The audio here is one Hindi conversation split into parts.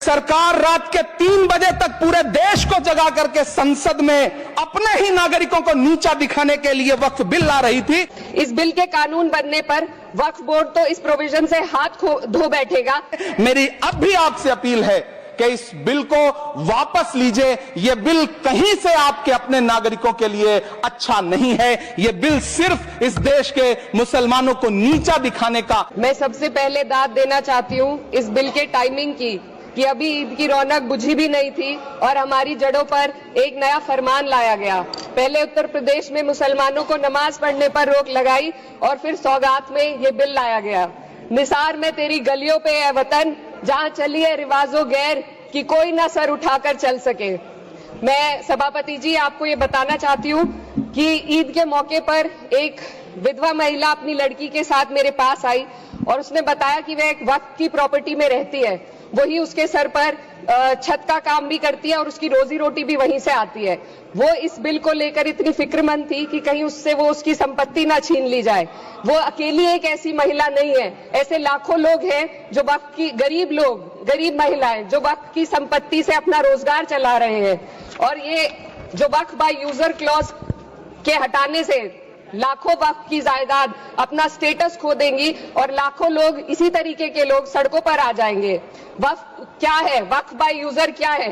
सरकार रात के 3 बजे तक पूरे देश को जगा करके संसद में अपने ही नागरिकों को नीचा दिखाने के लिए वक्फ बिल ला रही थी। इस बिल के कानून बनने पर वक्फ बोर्ड तो इस प्रोविजन से हाथ धो बैठेगा। मेरी अब भी आपसे अपील है कि इस बिल को वापस लीजिए। यह बिल कहीं से आपके अपने नागरिकों के लिए अच्छा नहीं है। यह बिल सिर्फ इस देश के मुसलमानों को नीचा दिखाने का। मैं सबसे पहले दाद देना चाहती हूं इस बिल के टाइमिंग की कि अभी ईद की रौनक बुझी भी नहीं थी और हमारी जड़ों पर एक नया फरमान लाया गया। पहले उत्तर प्रदेश में मुसलमानों को नमाज पढ़ने पर रोक लगाई और फिर सौगात में ये बिल लाया गया। निसार में तेरी गलियों पे है वतन, जहां चली है रिवाजो गैर कि कोई ना सर उठाकर चल सके। मैं सभापति जी आपको ये बताना चाहती हूँ कि ईद के मौके पर एक विधवा महिला अपनी लड़की के साथ मेरे पास आई और उसने बताया कि वह एक वक्फ की प्रॉपर्टी में रहती है, वही उसके सर पर छत का काम भी करती है और उसकी रोजी रोटी भी वहीं से आती है। वो इस बिल को लेकर इतनी फिक्रमंद थी कि कहीं उससे वो उसकी संपत्ति ना छीन ली जाए। वो अकेली एक ऐसी महिला नहीं है, ऐसे लाखों लोग हैं जो वक्फ की गरीब महिलाएं जो वक्फ की संपत्ति से अपना रोजगार चला रहे हैं। और ये जो वक्फ बाय यूजर क्लॉज के हटाने से लाखों वक्फ की जायदाद अपना स्टेटस खो देंगी और लाखों लोग इसी तरीके के लोग सड़कों पर आ जाएंगे। वक्फ क्या है? वक्फ बाय यूजर क्या है?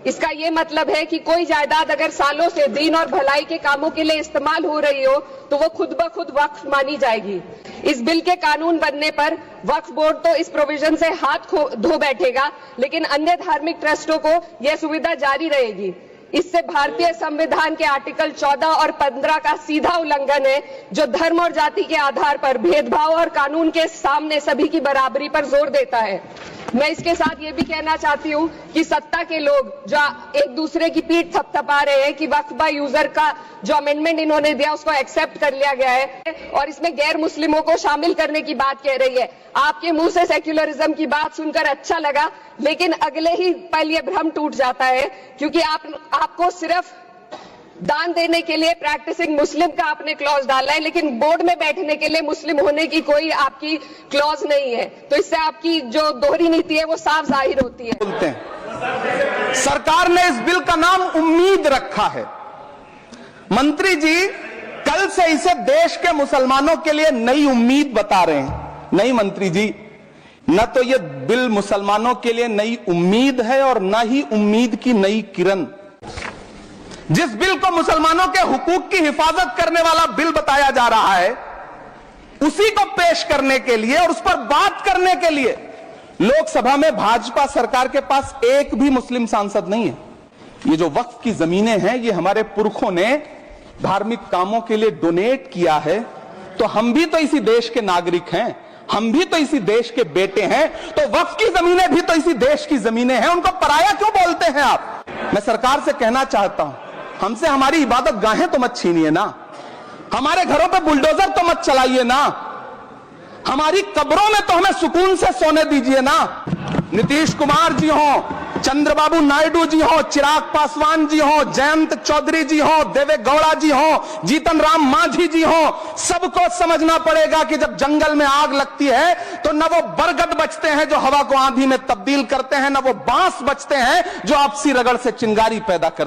इसका ये मतलब है कि कोई जायदाद अगर सालों से दीन और भलाई के कामों के लिए इस्तेमाल हो रही हो तो वो खुद ब खुद वक्फ मानी जाएगी। इस बिल के कानून बनने पर वक्फ बोर्ड तो इस प्रोविजन से हाथ धो बैठेगा, लेकिन अन्य धार्मिक ट्रस्टों को यह सुविधा जारी रहेगी। इससे भारतीय संविधान के आर्टिकल 14 और 15 का सीधा उल्लंघन है, जो धर्म और जाति के आधार पर भेदभाव और कानून के सामने सभी की बराबरी पर जोर देता है। मैं इसके साथ ये भी कहना चाहती हूँ कि सत्ता के लोग जो एक दूसरे की पीठ थपथपा रहे हैं कि वक्फ बाय यूजर का जो अमेंडमेंट इन्होंने दिया उसको एक्सेप्ट कर लिया गया है और इसमें गैर मुस्लिमों को शामिल करने की बात कह रही है। आपके मुंह से सेक्युलरिज्म की बात सुनकर अच्छा लगा, लेकिन अगले ही पल ये भ्रम टूट जाता है, क्योंकि आपको सिर्फ दान देने के लिए प्रैक्टिसिंग मुस्लिम का आपने क्लॉज डाला है, लेकिन बोर्ड में बैठने के लिए मुस्लिम होने की कोई आपकी क्लॉज नहीं है। तो इससे आपकी जो दोहरी नीति है वो साफ जाहिर होती है। बोलते हैं सरकार ने इस बिल का नाम उम्मीद रखा है। मंत्री जी कल से इसे देश के मुसलमानों के लिए नई उम्मीद बता रहे हैं। नहीं मंत्री जी, न तो यह बिल मुसलमानों के लिए नई उम्मीद है और न ही उम्मीद की नई किरण। जिस बिल को मुसलमानों के हुकूक की हिफाजत करने वाला बिल बताया जा रहा है, उसी को पेश करने के लिए और उस पर बात करने के लिए लोकसभा में भाजपा सरकार के पास एक भी मुस्लिम सांसद नहीं है। ये जो वक्फ की जमीनें हैं, ये हमारे पुरखों ने धार्मिक कामों के लिए डोनेट किया है, तो हम भी तो इसी देश के नागरिक हैं, हम भी तो इसी देश के बेटे हैं, तो वक्फ की जमीनें भी तो इसी देश की जमीनें हैं। उनको पराया क्यों बोलते हैं आप? मैं सरकार से कहना चाहता हूं, हमसे हमारी इबादत गाहें तो मत छीनिए ना, हमारे घरों पे बुलडोजर तो मत चलाइए ना, हमारी कब्रों में तो हमें सुकून से सोने दीजिए ना। नीतीश कुमार जी हो, चंद्रबाबू नायडू जी हो, चिराग पासवान जी हो, जयंत चौधरी जी हो, देवे गौड़ा जी हो, जीतन राम मांझी जी हो, सबको समझना पड़ेगा कि जब जंगल में आग लगती है तो न वो बरगद बचते हैं जो हवा को आंधी में तब्दील करते हैं, न वो बांस बचते हैं जो आपसी रगड़ से चिंगारी पैदा करते हैं।